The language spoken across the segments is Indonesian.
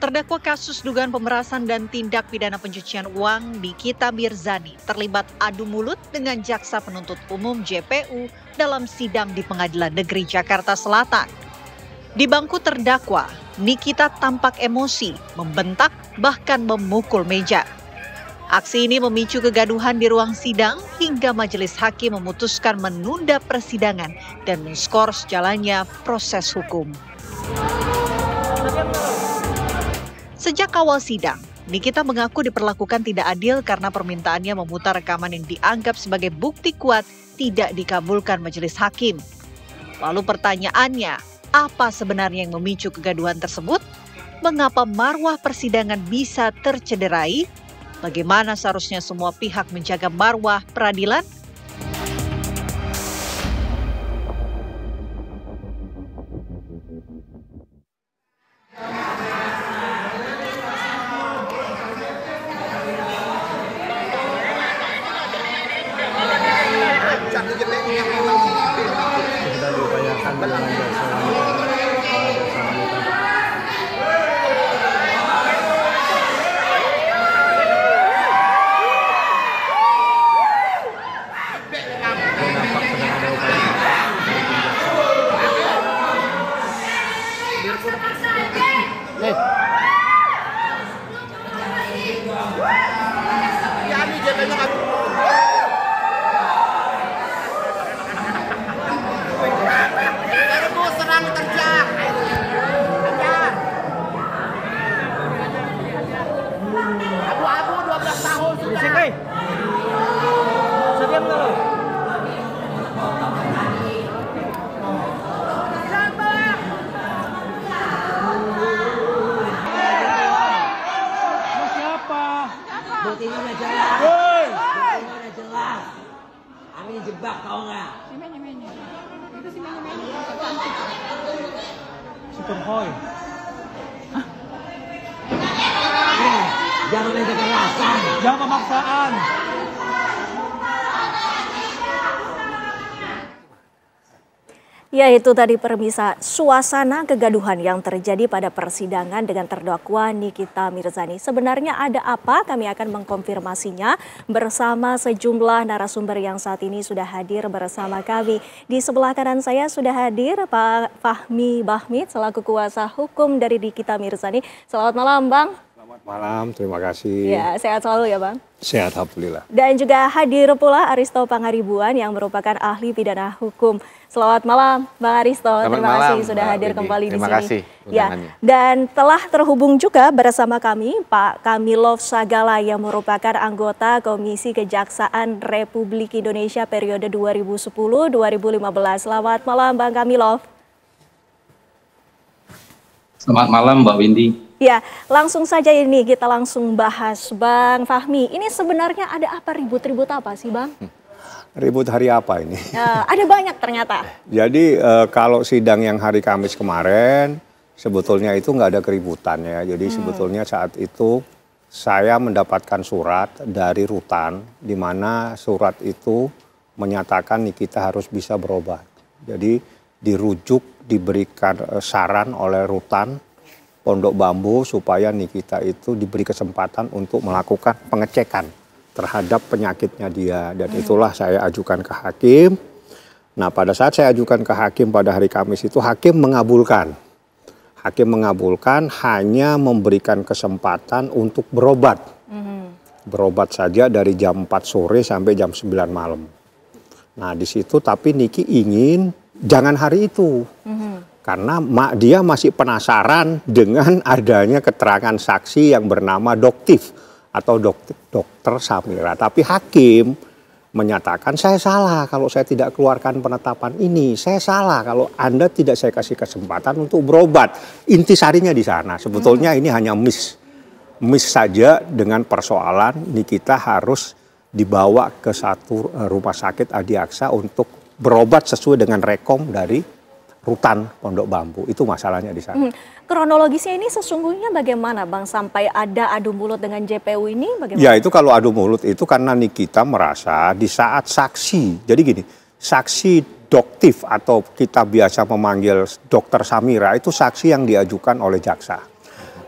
Terdakwa kasus dugaan pemerasan dan tindak pidana pencucian uang Nikita Mirzani terlibat adu mulut dengan jaksa penuntut umum JPU dalam sidang di Pengadilan Negeri Jakarta Selatan. Di bangku terdakwa, Nikita tampak emosi, membentak, bahkan memukul meja. Aksi ini memicu kegaduhan di ruang sidang hingga majelis hakim memutuskan menunda persidangan dan menskors jalannya proses hukum. Sejak awal sidang, Nikita mengaku diperlakukan tidak adil karena permintaannya memutar rekaman yang dianggap sebagai bukti kuat tidak dikabulkan majelis hakim. Lalu pertanyaannya, apa sebenarnya yang memicu kegaduhan tersebut? Mengapa marwah persidangan bisa tercederai? Bagaimana seharusnya semua pihak menjaga marwah peradilan? Sudah diupayakan dengan abu-abu 12 tahun sudah. Sediam nggak lo? Siapa? Buktinya udah jelas. Buktinya udah jelas. Amin jebak tau nggak? Itu si menye-menye. Super Hoy. Jangan main kekerasan. Jangan pemaksaan. Ya, itu tadi permisa suasana kegaduhan yang terjadi pada persidangan dengan terdakwa Nikita Mirzani. Sebenarnya ada apa? Kami akan mengkonfirmasinya bersama sejumlah narasumber yang saat ini sudah hadir bersama kami. Di sebelah kanan saya sudah hadir Pak Fahmi Bahmid selaku kuasa hukum dari Nikita Mirzani. Selamat malam, Bang. Selamat malam, terima kasih. Ya, sehat selalu ya, Bang. Sehat, alhamdulillah. Dan juga hadir pula Aristo Pangaribuan yang merupakan ahli pidana hukum. Selamat malam, Bang Aristo. Terima kasih sudah hadir kembali di sini. Terima kasih undangannya. Ya, dan telah terhubung juga bersama kami Pak Kamilov Sagala yang merupakan anggota Komisi Kejaksaan Republik Indonesia periode 2010-2015. Selamat malam, Bang Kamilov. Selamat malam, Mbak Windy. Ya, langsung saja ini kita langsung bahas, Bang Fahmi. Ini sebenarnya ada apa, ribut-ribut apa sih, Bang? Ribut hari apa ini? Ada banyak ternyata. Jadi kalau sidang yang hari Kamis kemarin, sebetulnya itu nggak ada keributan ya. Jadi sebetulnya saat itu saya mendapatkan surat dari Rutan, di mana surat itu menyatakan Nikita harus bisa berobat. Jadi dirujuk, diberikan saran oleh Rutan Pondok Bambu supaya Nikita itu diberi kesempatan untuk melakukan pengecekan terhadap penyakitnya dia. Dan itulah saya ajukan ke hakim. Nah, pada saat saya ajukan ke hakim pada hari Kamis itu, hakim mengabulkan. Hakim mengabulkan, hanya memberikan kesempatan untuk berobat. Berobat saja dari jam 4 sore sampai jam 9 malam. Nah, di situ tapi Niki ingin jangan hari itu. Karena dia masih penasaran dengan adanya keterangan saksi yang bernama Doktif atau dokter Samira. Tapi hakim menyatakan saya salah kalau saya tidak keluarkan penetapan ini. Saya salah kalau Anda tidak saya kasih kesempatan untuk berobat. Intisarinya di sana. Sebetulnya ini hanya miss saja dengan persoalan Nikita harus dibawa ke satu rumah sakit Adiaksa untuk berobat sesuai dengan rekom dari Rutan Pondok Bambu. Itu masalahnya di sana. Kronologisnya ini sesungguhnya bagaimana, Bang, sampai ada adu mulut dengan JPU ini? Bagaimana? Ya, itu kalau adu mulut itu karena Nikita merasa di saat saksi, jadi gini, saksi Doktif atau kita biasa memanggil Dokter Samira itu saksi yang diajukan oleh jaksa.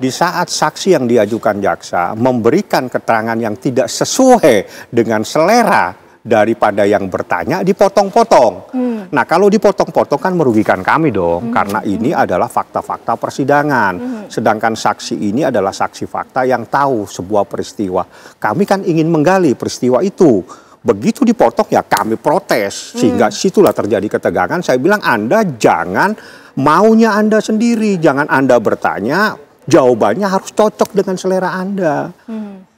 di saat saksi yang diajukan jaksa memberikan keterangan yang tidak sesuai dengan selera daripada yang bertanya, dipotong-potong. Nah, kalau dipotong-potong kan merugikan kami dong, karena ini adalah fakta-fakta persidangan. Sedangkan saksi ini adalah saksi fakta yang tahu sebuah peristiwa. Kami kan ingin menggali peristiwa itu. Begitu dipotong ya kami protes, sehingga situlah terjadi ketegangan. Saya bilang Anda jangan maunya Anda sendiri, jangan Anda bertanya, jawabannya harus cocok dengan selera Anda.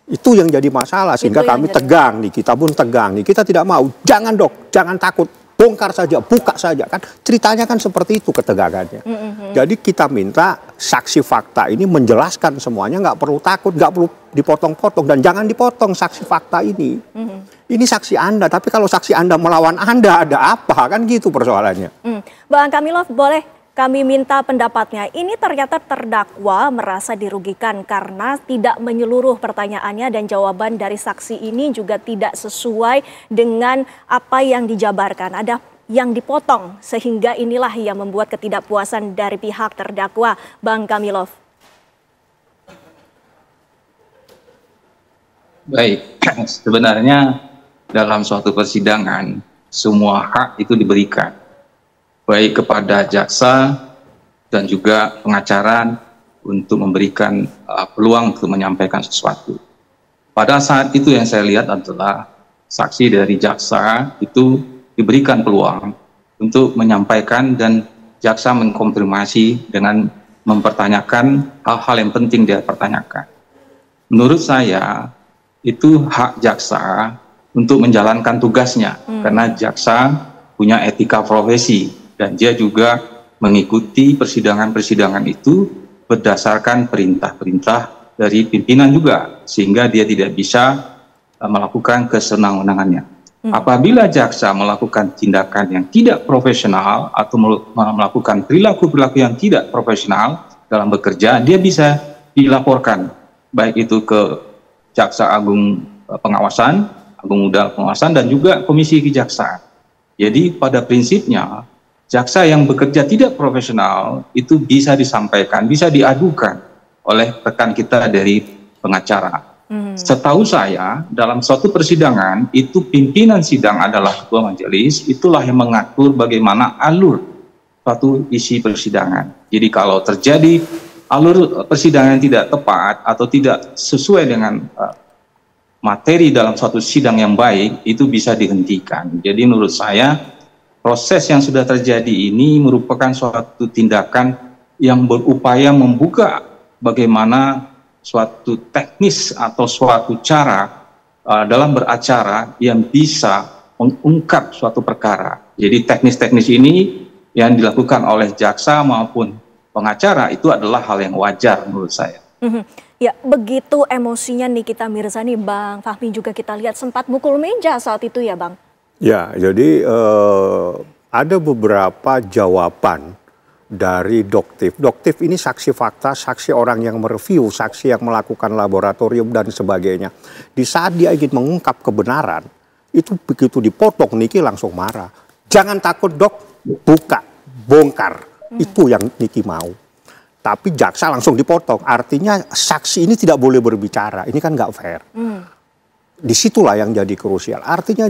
Itu yang jadi masalah, sehingga kami tegang nih, kita pun tegang nih, kita tidak mau, jangan dok, jangan takut, bongkar saja, buka saja, kan ceritanya kan seperti itu ketegangannya. Jadi kita minta saksi fakta ini menjelaskan semuanya, nggak perlu takut, nggak perlu dipotong-potong, dan jangan dipotong saksi fakta ini. Ini saksi Anda, tapi kalau saksi Anda melawan Anda, ada apa, kan gitu persoalannya. Bang Kamilov, boleh kami minta pendapatnya. Ini ternyata terdakwa merasa dirugikan karena tidak menyeluruh pertanyaannya dan jawaban dari saksi ini juga tidak sesuai dengan apa yang dijabarkan. Ada yang dipotong sehingga inilah yang membuat ketidakpuasan dari pihak terdakwa. Bang Kamilov. Baik, sebenarnya dalam suatu persidangan semua hak itu diberikan, baik kepada jaksa dan juga pengacara untuk memberikan peluang untuk menyampaikan sesuatu. Pada saat itu yang saya lihat adalah saksi dari jaksa itu diberikan peluang untuk menyampaikan dan jaksa mengkonfirmasi dengan mempertanyakan hal-hal yang penting dia pertanyakan. Menurut saya itu hak jaksa untuk menjalankan tugasnya karena jaksa punya etika profesi. Dan dia juga mengikuti persidangan-persidangan itu berdasarkan perintah-perintah dari pimpinan juga, sehingga dia tidak bisa melakukan kesenang-wenangannya. Apabila jaksa melakukan tindakan yang tidak profesional atau melakukan perilaku-perilaku yang tidak profesional dalam bekerja, dia bisa dilaporkan, baik itu ke Jaksa Agung Pengawasan, Agung Muda Pengawasan, dan juga Komisi Kejaksaan. Jadi pada prinsipnya, jaksa yang bekerja tidak profesional itu bisa disampaikan, bisa diadukan oleh rekan kita dari pengacara. Setahu saya, dalam suatu persidangan, itu pimpinan sidang adalah ketua majelis, itulah yang mengatur bagaimana alur suatu isi persidangan. Jadi kalau terjadi alur persidangan tidak tepat atau tidak sesuai dengan materi dalam suatu sidang yang baik, itu bisa dihentikan. Jadi menurut saya, proses yang sudah terjadi ini merupakan suatu tindakan yang berupaya membuka bagaimana suatu teknis atau suatu cara dalam beracara yang bisa mengungkap suatu perkara. Jadi teknis-teknis ini yang dilakukan oleh jaksa maupun pengacara itu adalah hal yang wajar menurut saya. Ya, begitu emosinya Nikita Mirzani, Bang Fahmi juga kita lihat sempat mukul meja saat itu ya, Bang? Ya, jadi ada beberapa jawaban dari Doktif. Doktif ini saksi fakta, saksi orang yang mereview, saksi yang melakukan laboratorium dan sebagainya. Di saat dia ingin mengungkap kebenaran, itu begitu dipotong, Niki langsung marah. Jangan takut dok, buka, bongkar. Itu yang Niki mau. Tapi jaksa langsung dipotong. Artinya saksi ini tidak boleh berbicara. Ini kan nggak fair. Disitulah yang jadi krusial. Artinya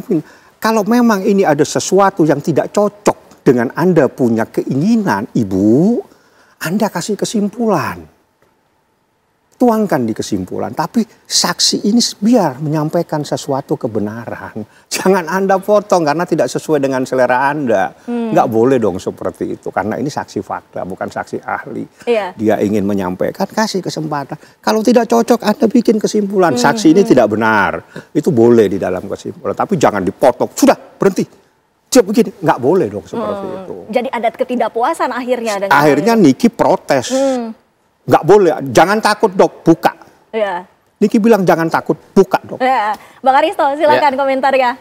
kalau memang ini ada sesuatu yang tidak cocok dengan Anda punya keinginan, Ibu, Anda kasih kesimpulan. Tuangkan di kesimpulan. Tapi saksi ini biar menyampaikan sesuatu kebenaran. Jangan Anda potong karena tidak sesuai dengan selera Anda. Nggak boleh dong seperti itu. Karena ini saksi fakta, bukan saksi ahli. Iya. Dia ingin menyampaikan, kasih kesempatan. Kalau tidak cocok, Anda bikin kesimpulan. Saksi ini tidak benar. Itu boleh di dalam kesimpulan. Tapi jangan dipotong. Sudah, berhenti. Cep begini. Nggak boleh dong seperti itu. Jadi ada ketidakpuasan akhirnya. Dengan akhirnya Niki protes. Nggak boleh, jangan takut dok, buka. Ya. Niki bilang jangan takut, buka dok. Ya. Bang Aristo, silakan komentarnya.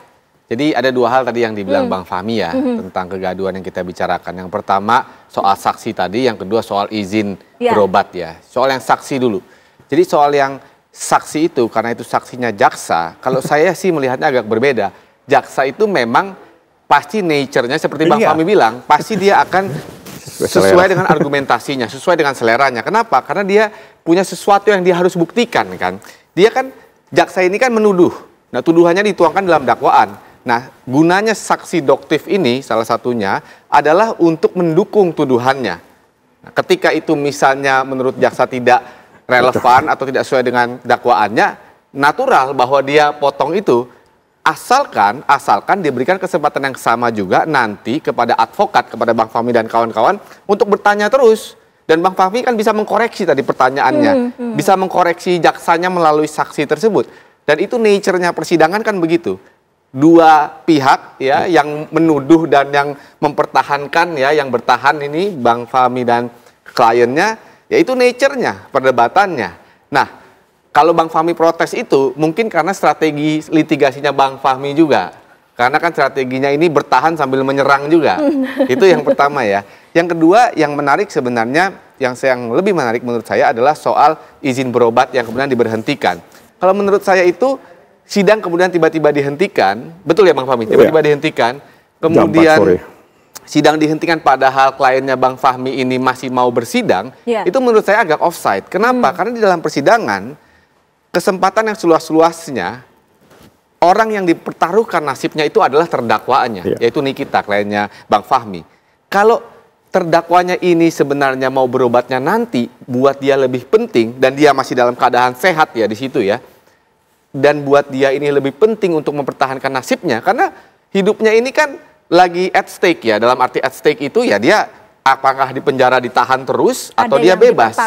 Jadi ada dua hal tadi yang dibilang Bang Fahmi ya, tentang kegaduhan yang kita bicarakan. Yang pertama soal saksi tadi, yang kedua soal izin berobat ya. Soal yang saksi dulu. Jadi soal yang saksi itu, karena itu saksinya jaksa, kalau saya sih melihatnya agak berbeda. Jaksa itu memang pasti nature-nya seperti Bang Fahmi bilang, pasti dia akan sesuai dengan argumentasinya, sesuai dengan seleranya. Kenapa? Karena dia punya sesuatu yang dia harus buktikan kan. Dia kan, jaksa ini kan menuduh. Nah, tuduhannya dituangkan dalam dakwaan. Nah, gunanya saksi doktif ini salah satunya adalah untuk mendukung tuduhannya. Nah, ketika itu misalnya menurut jaksa tidak relevan atau tidak sesuai dengan dakwaannya, natural bahwa dia potong itu. Asalkan diberikan kesempatan yang sama juga nanti kepada advokat, kepada Bang Fahmi dan kawan-kawan untuk bertanya terus. Dan Bang Fahmi kan bisa mengkoreksi tadi pertanyaannya, bisa mengkoreksi jaksanya melalui saksi tersebut. Dan itu nature-nya persidangan kan begitu. Dua pihak ya yang menuduh dan yang mempertahankan ya, yang bertahan ini Bang Fahmi dan kliennya, ya itu nature-nya perdebatannya. Nah, kalau Bang Fahmi protes itu mungkin karena strategi litigasinya Bang Fahmi juga. Karena kan strateginya ini bertahan sambil menyerang juga. Itu yang pertama ya. Yang kedua yang menarik sebenarnya, yang lebih menarik menurut saya adalah soal izin berobat yang kemudian diberhentikan. Kalau menurut saya itu sidang kemudian tiba-tiba dihentikan. Betul ya Bang Fahmi? Tiba-tiba dihentikan. Kemudian sidang dihentikan padahal kliennya Bang Fahmi ini masih mau bersidang. Itu menurut saya agak offside. Kenapa? Karena di dalam persidangan kesempatan yang seluas-luasnya, orang yang dipertaruhkan nasibnya itu adalah terdakwaannya, yaitu Nikita, kliennya Bang Fahmi. Kalau terdakwanya ini sebenarnya mau berobatnya nanti, buat dia lebih penting, dan dia masih dalam keadaan sehat ya di situ ya, dan buat dia ini lebih penting untuk mempertahankan nasibnya, karena hidupnya ini kan lagi at stake ya, dalam arti at stake itu ya dia apakah di penjara ditahan terus atau dia bebas.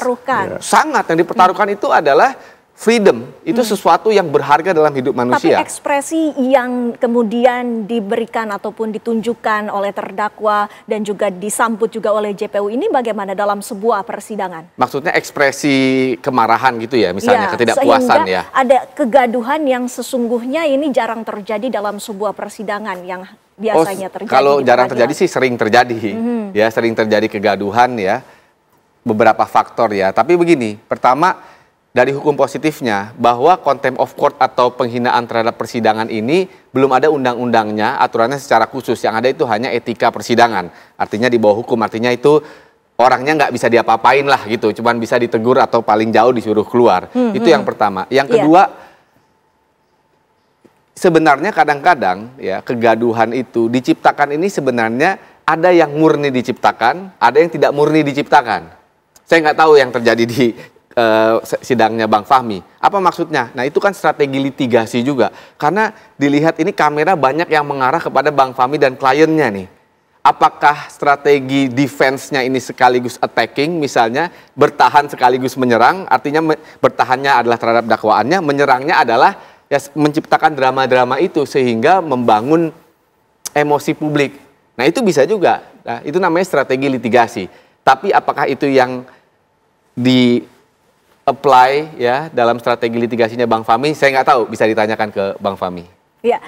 Sangat yang dipertaruhkan itu adalah freedom, itu sesuatu yang berharga dalam hidup manusia. Tapi ekspresi yang kemudian diberikan ataupun ditunjukkan oleh terdakwa dan juga disambut juga oleh JPU ini bagaimana dalam sebuah persidangan? Maksudnya ekspresi kemarahan gitu ya, misalnya ketidakpuasan ya. Ada kegaduhan yang sesungguhnya ini jarang terjadi dalam sebuah persidangan yang biasanya terjadi. Kalau jarang terjadi sih sering terjadi, ya sering terjadi kegaduhan ya, beberapa faktor ya. Tapi begini, pertama, dari hukum positifnya, bahwa contempt of court atau penghinaan terhadap persidangan ini belum ada undang-undangnya, aturannya secara khusus. Yang ada itu hanya etika persidangan. Artinya di bawah hukum, artinya itu orangnya nggak bisa diapa-apain lah gitu. Cuman bisa ditegur atau paling jauh disuruh keluar. Itu yang pertama. Yang kedua, sebenarnya kadang-kadang ya kegaduhan itu diciptakan ini sebenarnya ada yang murni diciptakan, ada yang tidak murni diciptakan. Saya nggak tahu yang terjadi di sidangnya Bang Fahmi. Apa maksudnya? Nah itu kan strategi litigasi juga. Karena dilihat ini kamera banyak yang mengarah kepada Bang Fahmi dan kliennya nih. Apakah strategi defense-nya ini sekaligus attacking misalnya, bertahan sekaligus menyerang, artinya bertahannya adalah terhadap dakwaannya, menyerangnya adalah ya menciptakan drama-drama itu sehingga membangun emosi publik. Nah itu bisa juga. Nah, itu namanya strategi litigasi. Tapi apakah itu yang apply ya dalam strategi litigasinya Bang Fahmi, saya nggak tahu, bisa ditanyakan ke Bang Fahmi. Ya,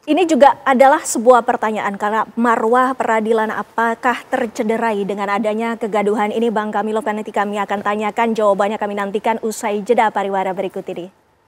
ini juga adalah sebuah pertanyaan karena marwah peradilan apakah tercederai dengan adanya kegaduhan ini Bang Kamilov, nanti kami akan tanyakan, jawabannya kami nantikan usai jeda pariwara berikut ini.